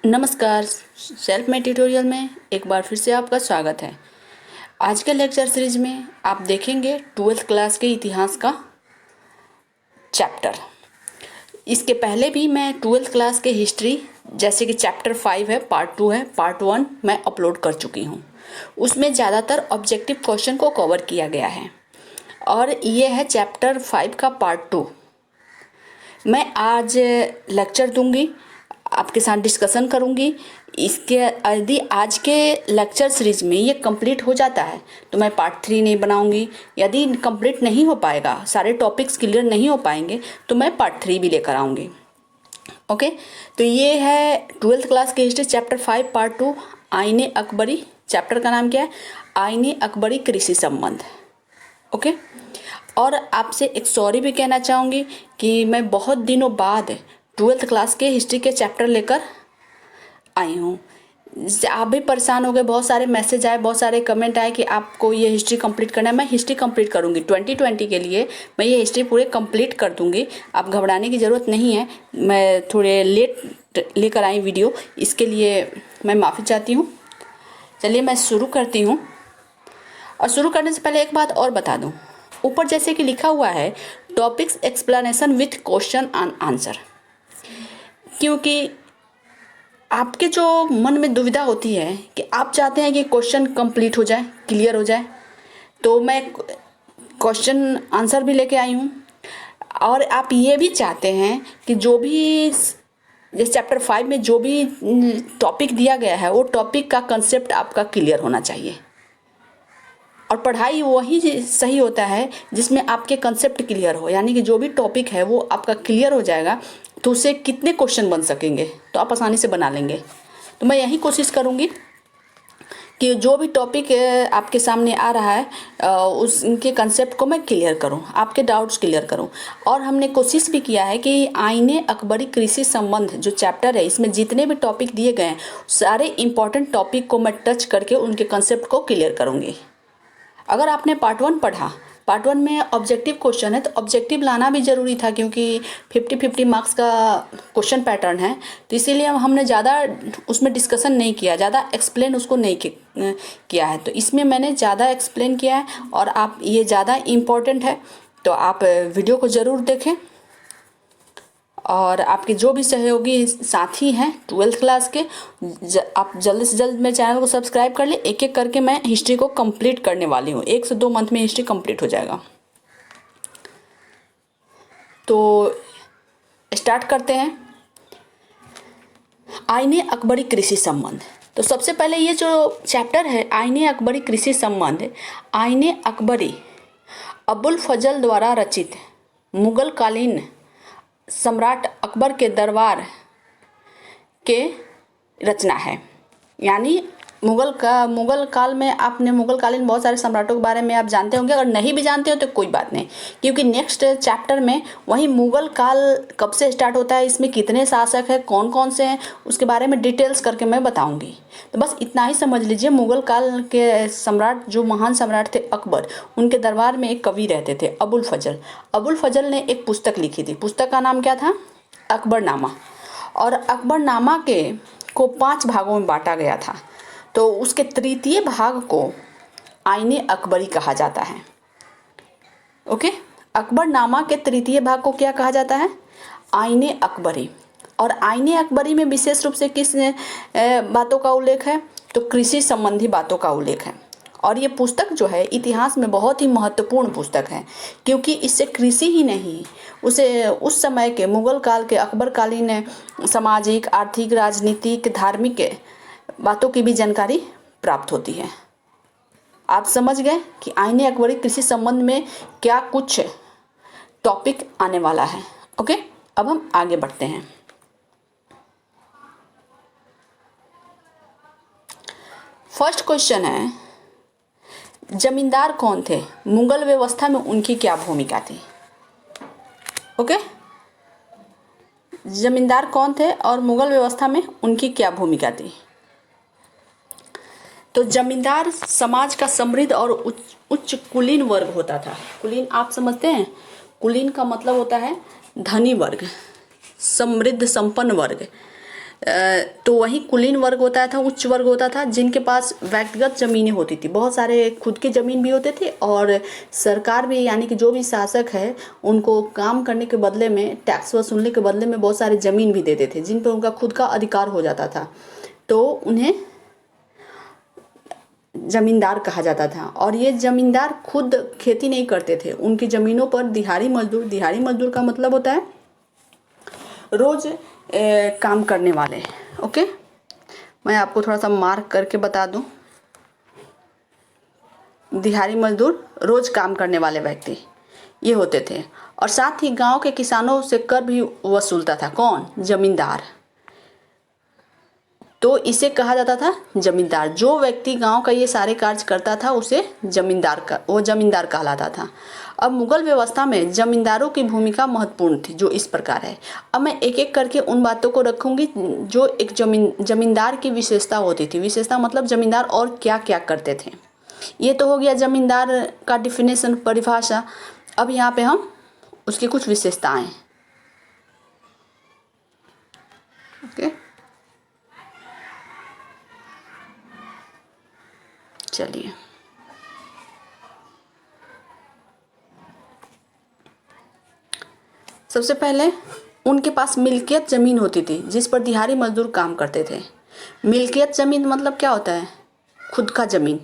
नमस्कार। Self made tutorial में एक बार फिर से आपका स्वागत है। आज के लेक्चर सीरीज में आप देखेंगे 12th क्लास के इतिहास का चैप्टर। इसके पहले भी मैं 12th क्लास के हिस्ट्री जैसे कि चैप्टर 5 है, पार्ट 2 है, पार्ट 1 मैं अपलोड कर चुकी हूँ। उसमें ज़्यादातर ऑब्जेक्टिव क्वेश्चन को कवर किया गया है और ये है चैप्टर 5 का पार्ट 2। मैं आज लेक्चर दूंगी, आपके साथ डिस्कशन करूंगी। इसके यदि आज के लेक्चर सीरीज में ये कंप्लीट हो जाता है तो मैं पार्ट 3 नहीं बनाऊंगी। यदि कंप्लीट नहीं हो पाएगा, सारे टॉपिक्स क्लियर नहीं हो पाएंगे तो मैं पार्ट 3 भी लेकर आऊँगी। ओके, तो ये है 12th क्लास की हिस्ट्री चैप्टर 5 पार्ट 2 आईने अकबरी। चैप्टर का नाम क्या है? आईने अकबरी कृषि संबंध। ओके, और आपसे एक सॉरी भी कहना चाहूँगी कि मैं बहुत दिनों बाद 12th क्लास के हिस्ट्री के चैप्टर लेकर आई हूँ। आप भी परेशान हो गए, बहुत सारे मैसेज आए, बहुत सारे कमेंट आए कि आपको ये हिस्ट्री कंप्लीट करना है। मैं हिस्ट्री कंप्लीट करूँगी 2020 के लिए, मैं ये हिस्ट्री पूरे कंप्लीट कर दूँगी। आप घबराने की ज़रूरत नहीं है। मैं थोड़े लेट लेकर आई वीडियो, इसके लिए मैं माफ़ी चाहती हूँ। चलिए मैं शुरू करती हूँ। और शुरू करने से पहले एक बात और बता दूँ, ऊपर जैसे कि लिखा हुआ है topics explanation with question and answer, क्योंकि आपके जो मन में दुविधा होती है कि आप चाहते हैं कि क्वेश्चन कंप्लीट हो जाए, क्लियर हो जाए, तो मैं क्वेश्चन आंसर भी लेके आई हूँ। और आप ये भी चाहते हैं कि जो भी जैसे चैप्टर 5 में जो भी टॉपिक दिया गया है वो टॉपिक का कंसेप्ट आपका क्लियर होना चाहिए। और पढ़ाई वही सही होता है जिसमें आपके कंसेप्ट क्लियर हो, यानी कि जो भी टॉपिक है वो आपका क्लियर हो जाएगा तो उससे कितने क्वेश्चन बन सकेंगे तो आप आसानी से बना लेंगे। तो मैं यही कोशिश करूँगी कि जो भी टॉपिक आपके सामने आ रहा है उसके कंसेप्ट को मैं क्लियर करूं, आपके डाउट्स क्लियर करूं। और हमने कोशिश भी किया है कि आईने अकबरी कृषि संबंध जो चैप्टर है, इसमें जितने भी टॉपिक दिए गए हैं सारे इंपॉर्टेंट टॉपिक को मैं टच करके उनके कंसेप्ट को क्लियर करूँगी। अगर आपने पार्ट 1 पढ़ा, पार्ट 1 में ऑब्जेक्टिव क्वेश्चन है तो ऑब्जेक्टिव लाना भी ज़रूरी था, क्योंकि 50-50 मार्क्स का क्वेश्चन पैटर्न है। तो इसीलिए हमने ज़्यादा उसमें डिस्कशन नहीं किया, ज़्यादा एक्सप्लेन उसको नहीं किया है। तो इसमें मैंने ज़्यादा एक्सप्लेन किया है और आप ये ज़्यादा इम्पोर्टेंट है तो आप वीडियो को ज़रूर देखें। और आपके जो भी सहयोगी साथी हैं 12th क्लास के, आप जल्द से जल्द मेरे चैनल को सब्सक्राइब कर ले। एक एक करके मैं हिस्ट्री को कंप्लीट करने वाली हूँ, 1 से 2 मंथ में हिस्ट्री कंप्लीट हो जाएगा। तो स्टार्ट करते हैं। आईने अकबरी कृषि संबंध। तो सबसे पहले ये जो चैप्टर है आईने अकबरी कृषि संबंध, आईने अकबरी अबुल फजल द्वारा रचित मुगल कालीन सम्राट अकबर के दरबार के रचना है। यानी मुगल काल में आपने मुगल कालीन बहुत सारे सम्राटों के बारे में आप जानते होंगे। अगर नहीं भी जानते हो तो कोई बात नहीं, क्योंकि नेक्स्ट चैप्टर में वही मुगल काल कब से स्टार्ट होता है, इसमें कितने शासक हैं, कौन कौन से हैं, उसके बारे में डिटेल्स करके मैं बताऊंगी। तो बस इतना ही समझ लीजिए। मुगल काल के सम्राट जो महान सम्राट थे अकबर, उनके दरबार में एक कवि रहते थे अबुल फजल। अबुल फजल ने एक पुस्तक लिखी थी। पुस्तक का नाम क्या था? अकबरनामा। और अकबरनामा को 5 भागों में बांटा गया था। तो उसके तृतीय भाग को आईने अकबरी कहा जाता है। ओके, अकबरनामा के तृतीय भाग को क्या कहा जाता है? आईने अकबरी। और आईने अकबरी में विशेष रूप से किस बातों का उल्लेख है? तो कृषि संबंधी बातों का उल्लेख है। और ये पुस्तक जो है इतिहास में बहुत ही महत्वपूर्ण पुस्तक है, क्योंकि इससे कृषि ही नहीं, उसे उस समय के मुगल काल के अकबरकालीन सामाजिक, आर्थिक, राजनीतिक, धार्मिक बातों की भी जानकारी प्राप्त होती है। आप समझ गए कि आईने अकबरी कृषि संबंध में क्या कुछ टॉपिक आने वाला है। ओके, अब हम आगे बढ़ते हैं। फर्स्ट क्वेश्चन है, जमींदार कौन थे? मुगल व्यवस्था में उनकी क्या भूमिका थी? ओके, जमींदार कौन थे और मुगल व्यवस्था में उनकी क्या भूमिका थी? तो जमींदार समाज का समृद्ध और उच्च कुलीन वर्ग होता था। कुलीन आप समझते हैं? कुलीन का मतलब होता है धनी वर्ग, समृद्ध संपन्न वर्ग। तो वही कुलीन वर्ग होता था, उच्च वर्ग होता था, जिनके पास व्यक्तिगत ज़मीनें होती थी, बहुत सारे खुद की ज़मीन भी होते थे, और सरकार भी यानी कि जो भी शासक है उनको काम करने के बदले में, टैक्स वसूलने के बदले में बहुत सारे ज़मीन भी देते थे जिन पर उनका खुद का अधिकार हो जाता था, तो उन्हें ज़मींदार कहा जाता था। और ये ज़मींदार खुद खेती नहीं करते थे, उनकी ज़मीनों पर दिहाड़ी मजदूर का मतलब होता है रोज़ काम करने वाले। ओके, मैं आपको थोड़ा सा मार्क करके बता दूं, दिहाड़ी मजदूर रोज़ काम करने वाले व्यक्ति ये होते थे। और साथ ही गांव के किसानों से कर भी वसूलता था कौन? ज़मींदार। तो इसे कहा जाता था जमींदार। जो व्यक्ति गांव का ये सारे कार्य करता था उसे जमींदार कहलाता था। अब मुगल व्यवस्था में जमींदारों की भूमिका महत्वपूर्ण थी, जो इस प्रकार है। अब मैं एक एक करके उन बातों को रखूंगी जो एक जमींदार की विशेषता होती थी। विशेषता मतलब जमींदार और क्या क्या करते थे। ये तो हो गया जमींदार का डिफिनेशन, परिभाषा। अब यहाँ पे हम उसकी कुछ विशेषताएं। ओके, चलिए। सबसे पहले उनके पास मिल्कियत ज़मीन होती थी जिस पर दिहाड़ी मजदूर काम करते थे। मिल्कियत ज़मीन मतलब क्या होता है? खुद का ज़मीन,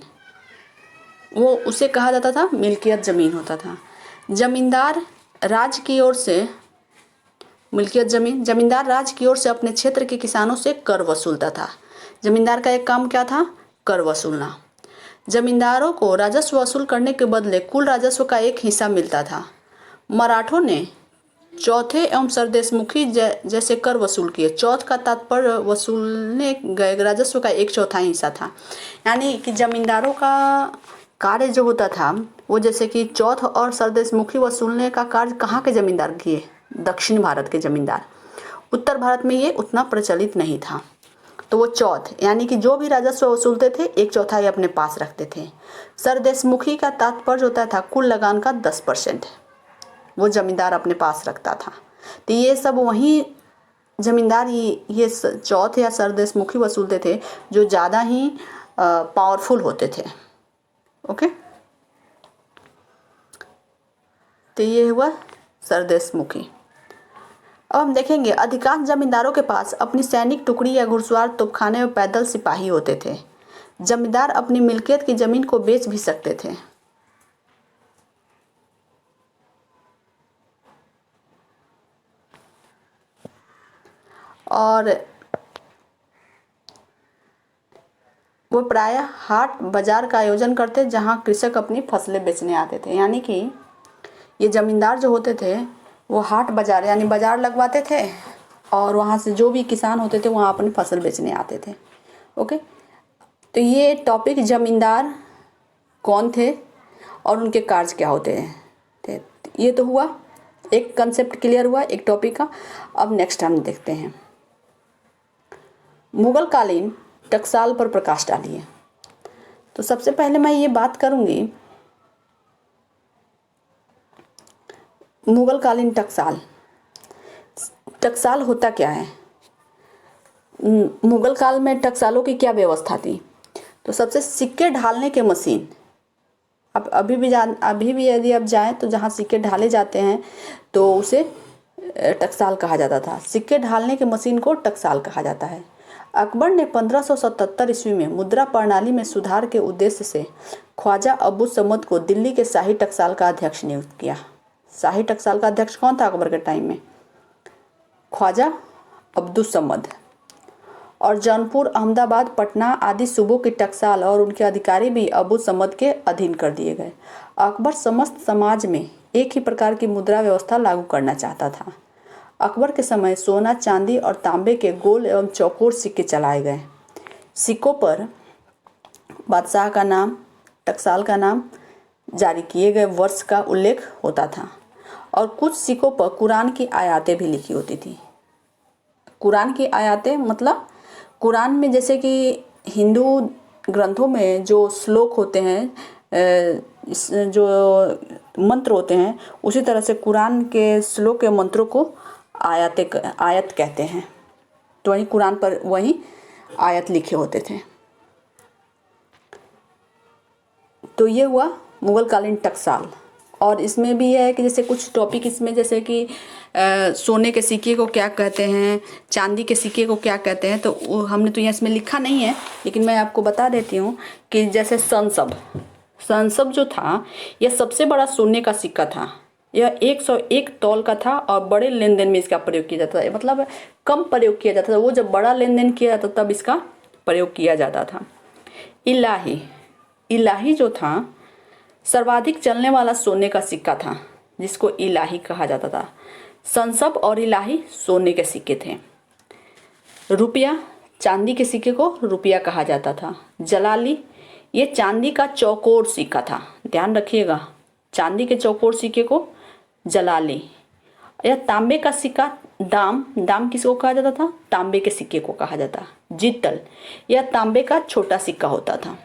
वो उसे कहा जाता था मिल्कियत ज़मीन होता था। जमींदार राज्य की ओर से जमींदार राज्य की ओर से अपने क्षेत्र के किसानों से कर वसूलता था। जमींदार का एक काम क्या था? कर वसूलना। जमींदारों को राजस्व वसूल करने के बदले कुल राजस्व का एक हिस्सा मिलता था। मराठों ने चौथे एवं सरदेशमुखी जैसे कर वसूल किए। चौथ का तात्पर्य वसूलने गए राजस्व का 1/4 हिस्सा था। यानी कि जमींदारों का कार्य जो होता था वो, जैसे कि चौथ और सरदेशमुखी वसूलने का कार्य कहाँ के जमींदार किए? दक्षिण भारत के जमींदार। उत्तर भारत में ये उतना प्रचलित नहीं था, तो वो चौथ यानी कि जो भी राजस्व वसूलते थे 1/4 अपने पास रखते थे। सरदेशमुखी का तात्पर्य होता था कुल लगान का 10% वो जमींदार अपने पास रखता था। तो ये सब वही जमींदार ये चौथ या सरदेशमुखी वसूलते थे जो ज़्यादा ही पावरफुल होते थे। ओके, तो ये हुआ सरदेशमुखी। अब हम देखेंगे अधिकांश जमींदारों के पास अपनी सैनिक टुकड़ी या घुड़सवार तोपखाने और पैदल सिपाही होते थे। जमींदार अपनी मिल्कियत की जमीन को बेच भी सकते थे। और वो प्रायः हाट बाजार का आयोजन करते जहां कृषक अपनी फसलें बेचने आते थे। यानी कि ये जमींदार जो होते थे वो हाट बाजार यानी बाजार लगवाते थे और वहाँ से जो भी किसान होते थे वहाँ अपनी फसल बेचने आते थे। ओके, तो ये टॉपिक जमींदार कौन थे और उनके कार्य क्या होते थे, ये तो हुआ, एक कंसेप्ट क्लियर हुआ एक टॉपिक का। अब नेक्स्ट हम देखते हैं मुगल कालीन टकसाल पर प्रकाश डालिए। तो सबसे पहले मैं ये बात करूंगी मुगल कालीन टकसाल होता क्या है? मुगल काल में टकसालों की क्या व्यवस्था थी? तो सबसे सिक्के ढालने के मशीन, अब अभी भी यदि आप जाएं तो जहाँ सिक्के ढाले जाते हैं तो उसे टकसाल कहा जाता था। सिक्के ढालने के मशीन को टकसाल कहा जाता है। अकबर ने 1577 ईस्वी में मुद्रा प्रणाली में सुधार के उद्देश्य से ख्वाजा अब्बू समद को दिल्ली के शाही टकसाल का अध्यक्ष नियुक्त किया। शाही टकसाल का अध्यक्ष कौन था अकबर के टाइम में? ख्वाजा अब्दुल समद। और जौनपुर, अहमदाबाद, पटना आदि सूबों के टकसाल और उनके अधिकारी भी अब्बू समद के अधीन कर दिए गए। अकबर समस्त समाज में एक ही प्रकार की मुद्रा व्यवस्था लागू करना चाहता था। अकबर के समय सोना, चांदी और तांबे के गोल एवं चौकोर सिक्के चलाए गए। सिक्कों पर बादशाह का नाम, टकसाल का नाम, जारी किए गए वर्ष का उल्लेख होता था और कुछ सिक्कों पर कुरान की आयतें भी लिखी होती थी। कुरान की आयतें मतलब कुरान में जैसे कि हिंदू ग्रंथों में जो श्लोक होते हैं, जो मंत्र होते हैं, उसी तरह से कुरान के श्लोक के मंत्रों को आयत कहते हैं। तो वहीं कुरान पर वहीं आयत लिखे होते थे। तो ये हुआ मुग़ल कालीन टकसाल। और इसमें भी है कि जैसे कुछ टॉपिक इसमें, जैसे कि सोने के सिक्के को क्या कहते हैं, चांदी के सिक्के को क्या कहते हैं, तो वो हमने तो यहाँ इसमें लिखा नहीं है, लेकिन मैं आपको बता देती हूँ कि जैसे संसब जो था यह सबसे बड़ा सोने का सिक्का था। यह 101 तौल का था और बड़े लेन देन में इसका प्रयोग किया जाता था, मतलब कम प्रयोग किया जाता था, वो जब बड़ा लेन देन किया जाता तब इसका प्रयोग किया जाता था। इलाही जो था सर्वाधिक चलने वाला सोने का सिक्का था, जिसको इलाही कहा जाता था। संसब और इलाही सोने के सिक्के थे। रुपया, चांदी के सिक्के को रुपया कहा जाता था। जलाली, ये चांदी का चौकोर सिक्का था, ध्यान रखिएगा, चांदी के चौकोर सिक्के को जलाली। यह तांबे का सिक्का, दाम किसको कहा जाता था, तांबे के सिक्के को कहा जाता। जितल, यह तांबे का छोटा सिक्का होता था।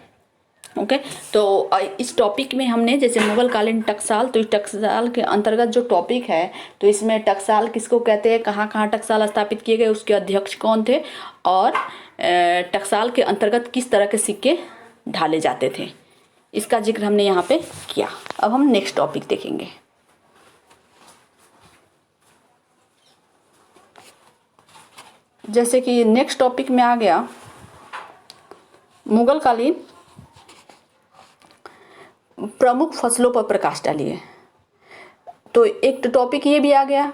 ओके, तो इस टॉपिक में हमने जैसे मुग़ल कालीन टकसाल, तो इस टकसाल के अंतर्गत जो टॉपिक है, तो इसमें टकसाल किसको कहते हैं, कहाँ कहाँ टकसाल स्थापित किए गए, उसके अध्यक्ष कौन थे, और टकसाल के अंतर्गत किस तरह के सिक्के ढाले जाते थे, इसका जिक्र हमने यहाँ पे किया। अब हम नेक्स्ट टॉपिक देखेंगे। जैसे कि नेक्स्ट टॉपिक में आ गया मुग़ल कालीन प्रमुख फसलों पर प्रकाश डालिए। तो एक टॉपिक ये भी आ गया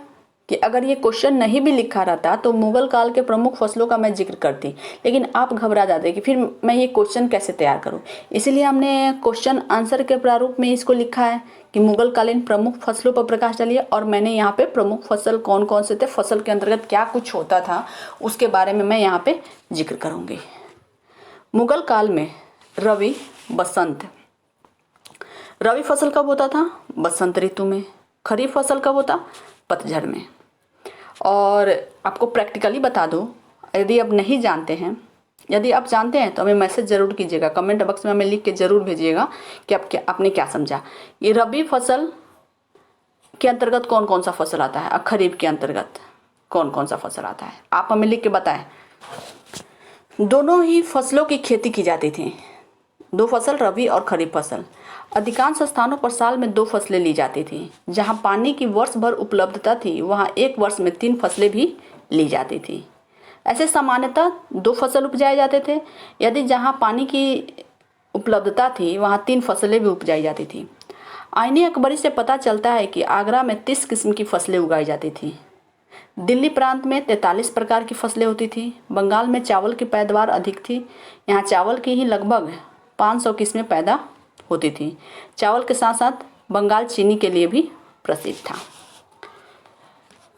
कि अगर ये क्वेश्चन नहीं भी लिखा रहता तो मुग़ल काल के प्रमुख फसलों का मैं जिक्र करती, लेकिन आप घबरा जाते कि फिर मैं ये क्वेश्चन कैसे तैयार करूं। इसीलिए हमने क्वेश्चन आंसर के प्रारूप में इसको लिखा है कि मुग़ल कालीन प्रमुख फसलों पर प्रकाश डालिए, और मैंने यहाँ पे प्रमुख फसल कौन कौन से थे, फसल के अंतर्गत क्या कुछ होता था, उसके बारे में मैं यहाँ पे जिक्र करूँगी। मुग़ल काल में रबी फसल कब होता था, बसंत ऋतु में। खरीफ फसल कब होता, पतझड़ में। और आपको प्रैक्टिकली बता दूं, यदि आप नहीं जानते हैं, यदि आप जानते हैं तो हमें मैसेज ज़रूर कीजिएगा, कमेंट बॉक्स में हमें लिख के ज़रूर भेजिएगा कि आपने क्या समझा। ये रबी फसल के अंतर्गत कौन कौन सा फसल आता है और खरीफ के अंतर्गत कौन कौन सा फसल आता है, आप हमें लिख के बताएं। दोनों ही फसलों की खेती की जाती थी, दो फसल, रबी और खरीफ फसल। अधिकांश स्थानों पर साल में 2 फसलें ली जाती थी। जहां पानी की वर्ष भर उपलब्धता थी वहां एक वर्ष में 3 फसलें भी ली जाती थी। ऐसे सामान्यतः 2 फसल उपजाए जाते थे। यदि जहां पानी की उपलब्धता थी वहां 3 फसलें भी उपजाई जाती थी। आईने अकबरी से पता चलता है कि आगरा में 30 किस्म की फसलें उगाई जाती थी। दिल्ली प्रांत में 43 प्रकार की फसलें होती थी। बंगाल में चावल की पैदावार अधिक थी। यहाँ चावल की ही लगभग 500 किस्में पैदा होती थी। चावल के साथ साथ बंगाल चीनी के लिए भी प्रसिद्ध था।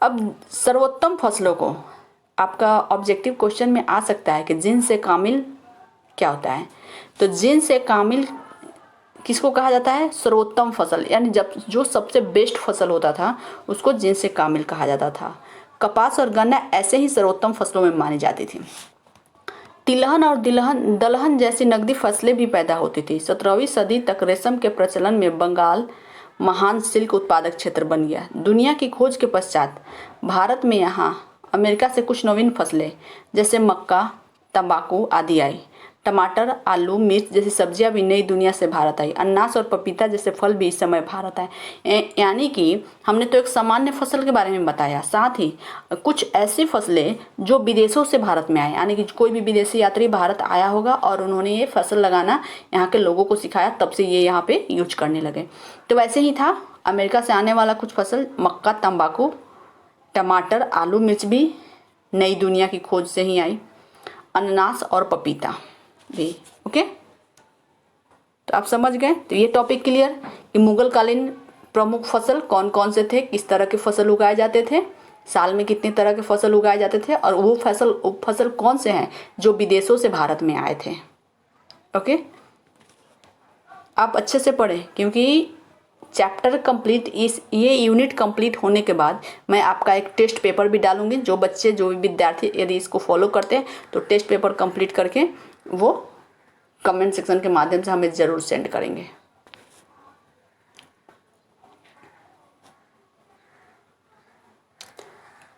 अब सर्वोत्तम फसलों को आपका ऑब्जेक्टिव क्वेश्चन में आ सकता है कि जिन्स से कामिल क्या होता है। तो जिन्स से कामिल किसको कहा जाता है, सर्वोत्तम फसल, यानी जब जो सबसे बेस्ट फसल होता था उसको जिन्स से कामिल कहा जाता था। कपास और गन्ना ऐसे ही सर्वोत्तम फसलों में मानी जाती थी। तिलहन और दलहन जैसी नकदी फसलें भी पैदा होती थी। 17वीं सदी तक रेशम के प्रचलन में बंगाल महान सिल्क उत्पादक क्षेत्र बन गया। दुनिया की खोज के पश्चात भारत में यहाँ अमेरिका से कुछ नवीन फसलें जैसे मक्का, तंबाकू आदि आई। टमाटर, आलू, मिर्च जैसी सब्जियां भी नई दुनिया से भारत आई। अनानास और पपीता जैसे फल भी इस समय भारत आए। यानी कि हमने तो एक सामान्य फसल के बारे में बताया, साथ ही कुछ ऐसी फसलें जो विदेशों से भारत में आए, यानी कि कोई भी विदेशी यात्री भारत आया होगा और उन्होंने ये फसल लगाना यहाँ के लोगों को सिखाया, तब से ये यहाँ पे यूज करने लगे। तो वैसे ही था, अमेरिका से आने वाला कुछ फसल मक्का, तम्बाकू, टमाटर, आलू, मिर्च भी नई दुनिया की खोज से ही आई। अनानास और पपीता भी। ओके, तो आप समझ गए। तो ये टॉपिक क्लियर कि मुगल कालीन प्रमुख फसल कौन कौन से थे, किस तरह के फसल उगाए जाते थे, साल में कितनी तरह के फसल उगाए जाते थे, और वो फसल कौन से हैं जो विदेशों से भारत में आए थे। ओके, आप अच्छे से पढ़ें क्योंकि चैप्टर कंप्लीट, ये यूनिट कंप्लीट होने के बाद मैं आपका एक टेस्ट पेपर भी डालूंगी। जो बच्चे, जो भी विद्यार्थी यदि इसको फॉलो करते हैं तो टेस्ट पेपर कंप्लीट करके वो कमेंट सेक्शन के माध्यम से हमें ज़रूर सेंड करेंगे।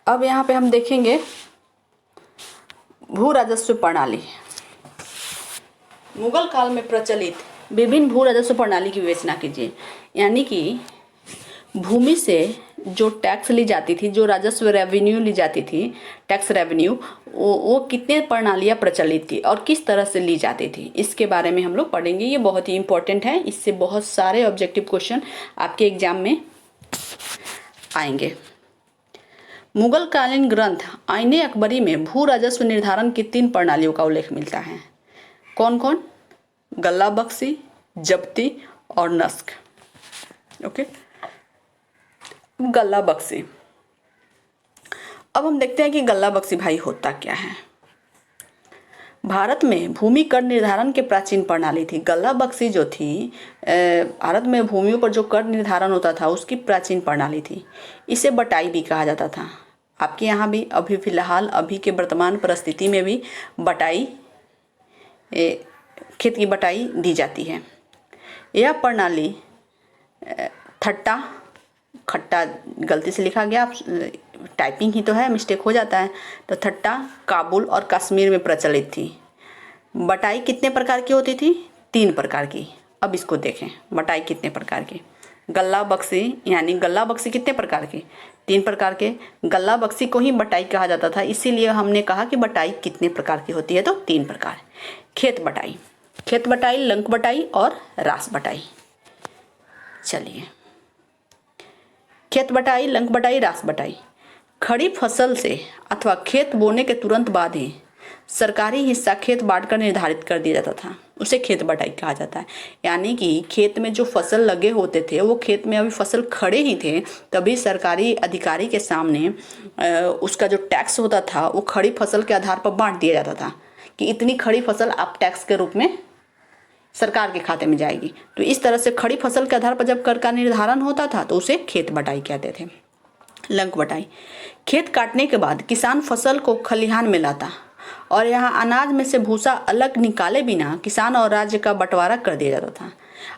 अब यहाँ पे हम देखेंगे भू राजस्व प्रणाली। मुगल काल में प्रचलित विभिन्न भू राजस्व प्रणाली की विवेचना कीजिए। यानी कि भूमि से जो टैक्स ली जाती थी, जो राजस्व रेवेन्यू ली जाती थी, टैक्स रेवेन्यू, वो कितने प्रणालियाँ प्रचलित थी और किस तरह से ली जाती थी, इसके बारे में हम लोग पढ़ेंगे। ये बहुत ही इंपॉर्टेंट है, इससे बहुत सारे ऑब्जेक्टिव क्वेश्चन आपके एग्जाम में आएंगे। मुगल कालीन ग्रंथ आईने अकबरी में भू राजस्व निर्धारण की 3 प्रणालियों का उल्लेख मिलता है। कौन कौन? गल्ला बख्शी, जब्ती और नस्क। ओके, गल्ला बख्शी। अब हम देखते हैं कि गल्ला बख्शी भाई होता क्या है। भारत में भूमि कर निर्धारण के प्राचीन प्रणाली थी। गल्ला बख्शी जो थी, भारत में भूमियों पर जो कर निर्धारण होता था उसकी प्राचीन प्रणाली थी। इसे बटाई भी कहा जाता था। आपके यहाँ भी अभी फिलहाल अभी के वर्तमान परिस्थिति में भी बटाई, खेत की बटाई दी जाती है। यह प्रणाली थट्टा, खट्टा गलती से लिखा गया, टाइपिंग ही तो है, मिस्टेक हो जाता है, तो थट्टा, काबुल और कश्मीर में प्रचलित थी। बटाई कितने प्रकार की होती थी? 3 प्रकार की। अब इसको देखें, बटाई कितने प्रकार की। गल्ला बख्शी, यानी गल्ला बख्शी कितने प्रकार की? 3 प्रकार के। गल्ला बख्शी को ही बटाई कहा जाता था, इसीलिए हमने कहा कि बटाई कितने प्रकार की होती है, तो 3 प्रकार। खेत बटाई, खेत बटाई, लंक बटाई और रास बटाई। चलिए, खेत बटाई, लंक बटाई, रास बटाई। खड़ी फसल से अथवा खेत बोने के तुरंत बाद ही सरकारी हिस्सा खेत बांटकर निर्धारित कर दिया जाता था, उसे खेत बटाई कहा जाता है। यानी कि खेत में जो फसल लगे होते थे, वो खेत में अभी फसल खड़े ही थे, तभी सरकारी अधिकारी के सामने उसका जो टैक्स होता था वो खड़ी फसल के आधार पर बांट दिया जाता था कि इतनी खड़ी फसल आप टैक्स के रूप में सरकार के खाते में जाएगी। तो इस तरह से खड़ी फसल के आधार पर जब कर का निर्धारण होता था तो उसे खेत बटाई कहते थे। लंक बटाई, खेत काटने के बाद किसान फसल को खलिहान में लाता और यहाँ अनाज में से भूसा अलग निकाले बिना किसान और राज्य का बंटवारा कर दिया जाता था।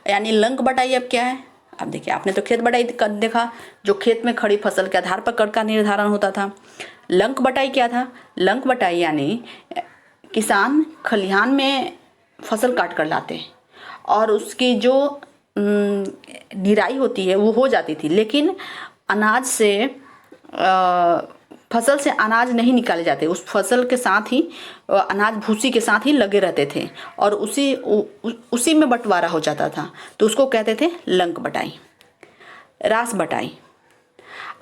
यानी लंक बटाई अब क्या है? अब देखिए, आपने तो खेत बटाई देखा, जो खेत में खड़ी फसल के आधार पर कर का निर्धारण होता था। लंक बटाई क्या था? लंक बटाई यानी किसान खलिहान में फसल काट कर लाते और उसकी जो निराई होती है वो हो जाती थी, लेकिन अनाज से फसल से अनाज नहीं निकाले जाते, उस फसल के साथ ही अनाज भूसी के साथ ही लगे रहते थे और उसी में बंटवारा हो जाता था, तो उसको कहते थे लंक बटाई। रास बटाई,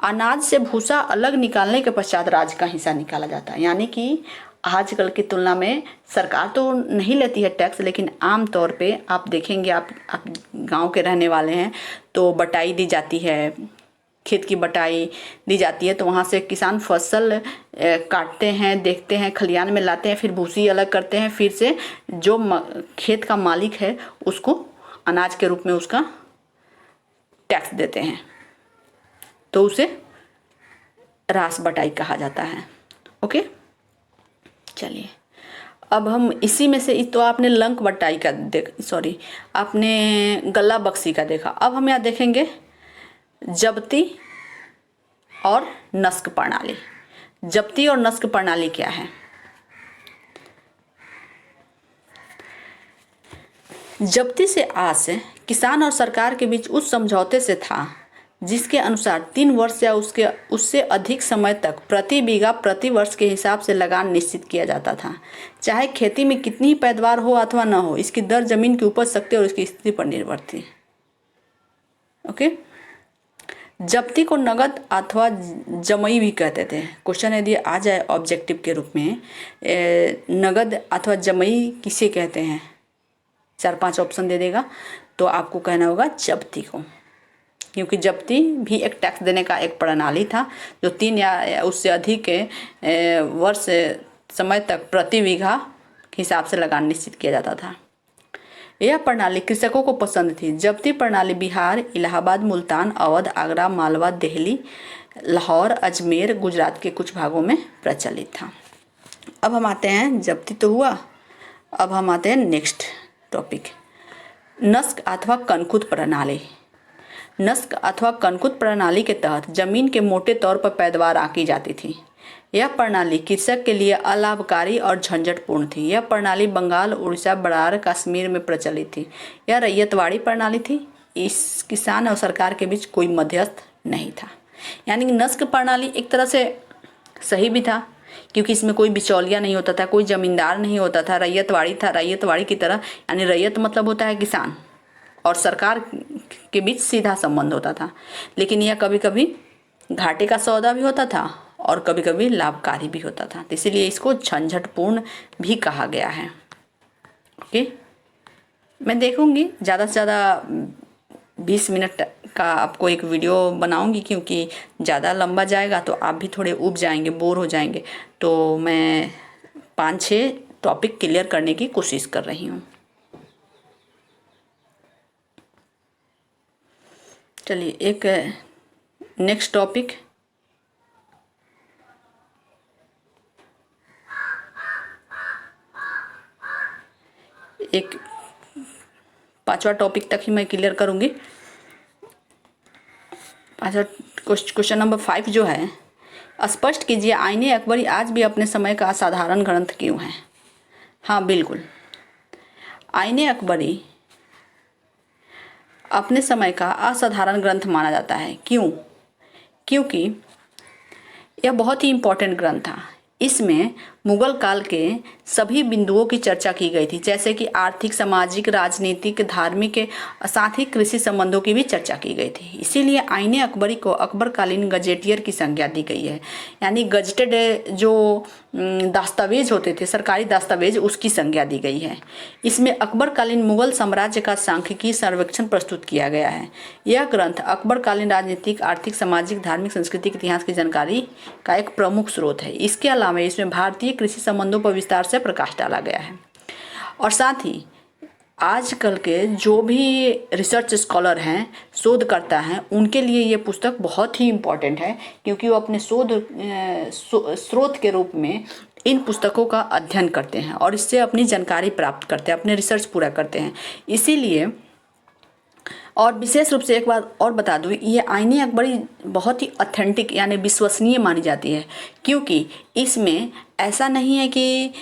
अनाज से भूसा अलग निकालने के पश्चात राज्य का हिस्सा निकाला जाता है। यानी कि आजकल की तुलना में सरकार तो नहीं लेती है टैक्स, लेकिन आम तौर पे आप देखेंगे, आप गांव के रहने वाले हैं तो बटाई दी जाती है, खेत की बटाई दी जाती है। तो वहाँ से किसान फसल काटते हैं, देखते हैं, खलिहान में लाते हैं, फिर भूसी अलग करते हैं, फिर से जो खेत का मालिक है उसको अनाज के रूप में उसका टैक्स देते हैं, तो उसे रास बटाई कहा जाता है। ओके, चलिए अब हम इसी में से, तो आपने लंक बटाई का आपने गल्ला बख्शी का देखा। अब हम यहाँ देखेंगे जब्ती और नस्क प्रणाली। जब्ती और नस्क प्रणाली क्या है? जब्ती से आस किसान और सरकार के बीच उस समझौते से था जिसके अनुसार 3 वर्ष या उससे अधिक समय तक प्रति बीघा प्रति वर्ष के हिसाब से लगान निश्चित किया जाता था, चाहे खेती में कितनी ही पैदावार हो अथवा न हो। इसकी दर जमीन की उपज शक्ति और उसकी स्थिति पर निर्भर थी। ओके, जब्ती को नगद अथवा जमई भी कहते थे। क्वेश्चन यदि आ जाए ऑब्जेक्टिव के रूप में, नगद अथवा जमई किसे कहते हैं, 4-5 ऑप्शन दे देगा तो आपको कहना होगा जब्ती को, क्योंकि जब्ती भी एक टैक्स देने का एक प्रणाली था जो 3 या उससे अधिक वर्ष समय तक प्रति बीघा के हिसाब से लगान निश्चित किया जाता था। यह प्रणाली कृषकों को पसंद थी। जब्ती प्रणाली बिहार, इलाहाबाद, मुल्तान, अवध, आगरा, मालवा, दिल्ली, लाहौर, अजमेर, गुजरात के कुछ भागों में प्रचलित था। अब हम आते हैं, जब्ती तो हुआ, अब हम आते हैं नेक्स्ट टॉपिक, नस्क अथवा कनकुत प्रणाली। नस्क अथवा कनकुत प्रणाली के तहत जमीन के मोटे तौर पर पैदावार आंकी जाती थी। यह प्रणाली कृषक के लिए अलाभकारी और झंझटपूर्ण थी। यह प्रणाली बंगाल, उड़ीसा, बरार, कश्मीर में प्रचलित थी। यह रैयतवाड़ी प्रणाली थी। इस किसान और सरकार के बीच कोई मध्यस्थ नहीं था। यानी कि नस्क प्रणाली एक तरह से सही भी था, क्योंकि इसमें कोई बिचौलिया नहीं होता था, कोई जमींदार नहीं होता था। रैयतवाड़ी था, रैयतवाड़ी की तरह, यानी रैयत मतलब होता है किसान, और सरकार के बीच सीधा संबंध होता था। लेकिन यह कभी कभी घाटे का सौदा भी होता था और कभी कभी लाभकारी भी होता था, तो इसीलिए इसको झंझटपूर्ण भी कहा गया है। ओके, मैं देखूंगी ज़्यादा से ज़्यादा 20 मिनट का आपको एक वीडियो बनाऊंगी, क्योंकि ज़्यादा लंबा जाएगा तो आप भी थोड़े ऊब जाएंगे, बोर हो जाएंगे। तो मैं 5-6 टॉपिक क्लियर करने की कोशिश कर रही हूँ। चलिए, एक नेक्स्ट टॉपिक, एक 5वां टॉपिक तक ही मैं क्लियर करूँगी। अच्छा, क्वेश्चन नंबर 5 जो है, स्पष्ट कीजिए आईने अकबरी आज भी अपने समय का असाधारण ग्रंथ क्यों है। हाँ बिल्कुल, आईने अकबरी अपने समय का असाधारण ग्रंथ माना जाता है। क्यों? क्योंकि यह बहुत ही इम्पोर्टेंट ग्रंथ था। इसमें मुगल काल के सभी बिंदुओं की चर्चा की गई थी, जैसे कि आर्थिक, सामाजिक, राजनीतिक, धार्मिक, साथ ही कृषि संबंधों की भी चर्चा की गई थी। इसीलिए आईने अकबरी को अकबरकालीन गजेटियर की संज्ञा दी गई है। यानी गजटेड जो दस्तावेज होते थे, सरकारी दस्तावेज, उसकी संज्ञा दी गई है। इसमें अकबरकालीन मुगल साम्राज्य का सांख्यिकी सर्वेक्षण प्रस्तुत किया गया है। यह ग्रंथ अकबरकालीन राजनीतिक, आर्थिक, सामाजिक, धार्मिक, सांस्कृतिक इतिहास की जानकारी का एक प्रमुख स्रोत है। इसके अलावा इसमें भारतीय कृषि संबंधों पर विस्तार से प्रकाश डाला गया है। और साथ ही आजकल के जो भी रिसर्च स्कॉलर हैं, शोधकर्ता हैं, उनके लिए ये पुस्तक बहुत ही इम्पोर्टेंट है, क्योंकि वो अपने शोध स्रोत के रूप में इन पुस्तकों का अध्ययन करते हैं और इससे अपनी जानकारी प्राप्त करते हैं, अपने रिसर्च पूरा करते हैं। इसीलिए, और विशेष रूप से एक बात और बता दूँ, ये आईने अकबरी बहुत ही ऑथेंटिक यानी विश्वसनीय मानी जाती है, क्योंकि इसमें ऐसा नहीं है कि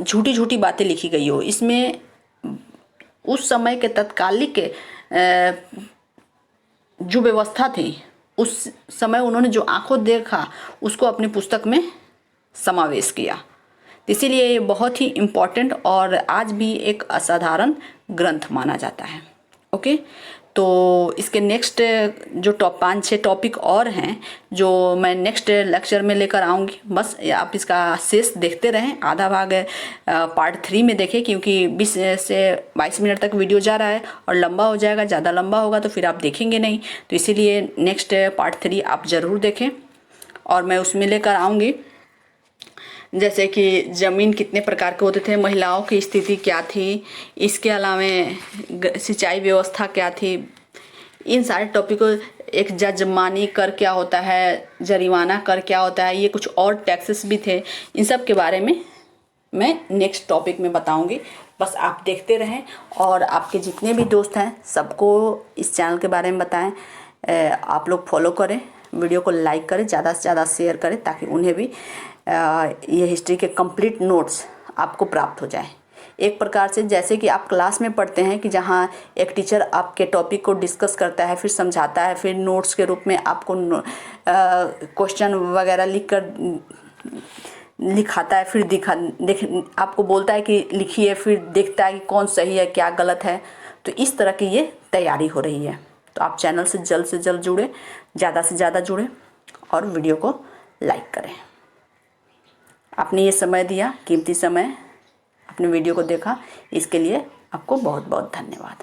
झूठी झूठी बातें लिखी गई हो। इसमें उस समय के तत्कालिक जो व्यवस्था थी, उस समय उन्होंने जो आंखों देखा उसको अपनी पुस्तक में समावेश किया। इसीलिए ये बहुत ही इम्पोर्टेंट और आज भी एक असाधारण ग्रंथ माना जाता है। ओके, तो इसके नेक्स्ट जो 5-6 टॉपिक और हैं जो मैं नेक्स्ट लेक्चर में लेकर आऊँगी। बस आप इसका शेष देखते रहें, आधा भाग पार्ट 3 में देखें, क्योंकि 20 से 22 मिनट तक वीडियो जा रहा है और लंबा हो जाएगा। ज़्यादा लंबा होगा तो फिर आप देखेंगे नहीं, तो इसीलिए नेक्स्ट पार्ट 3 आप ज़रूर देखें और मैं उसमें लेकर आऊँगी। जैसे कि ज़मीन कितने प्रकार के होते थे, महिलाओं की स्थिति क्या थी, इसके अलावा सिंचाई व्यवस्था क्या थी, इन सारे टॉपिक, एक जजमानी कर क्या होता है, जरिमाना कर क्या होता है, ये कुछ और टैक्सेस भी थे, इन सब के बारे में मैं नेक्स्ट टॉपिक में बताऊंगी। बस आप देखते रहें और आपके जितने भी दोस्त हैं सबको इस चैनल के बारे में बताएं। आप लोग फॉलो करें, वीडियो को लाइक करें, ज़्यादा से ज़्यादा शेयर करें, ताकि उन्हें भी ये हिस्ट्री के कंप्लीट नोट्स आपको प्राप्त हो जाए। एक प्रकार से जैसे कि आप क्लास में पढ़ते हैं कि जहाँ एक टीचर आपके टॉपिक को डिस्कस करता है, फिर समझाता है, फिर नोट्स के रूप में आपको क्वेश्चन वगैरह लिखाता है, फिर आपको बोलता है कि लिखिए, फिर देखता है कि कौन सही है क्या गलत है। तो इस तरह की ये तैयारी हो रही है। तो आप चैनल से जल्द जुड़े, ज़्यादा से ज़्यादा जुड़े और वीडियो को लाइक करें। आपने ये समय दिया, कीमती समय, अपने वीडियो को देखा, इसके लिए आपको बहुत बहुत धन्यवाद।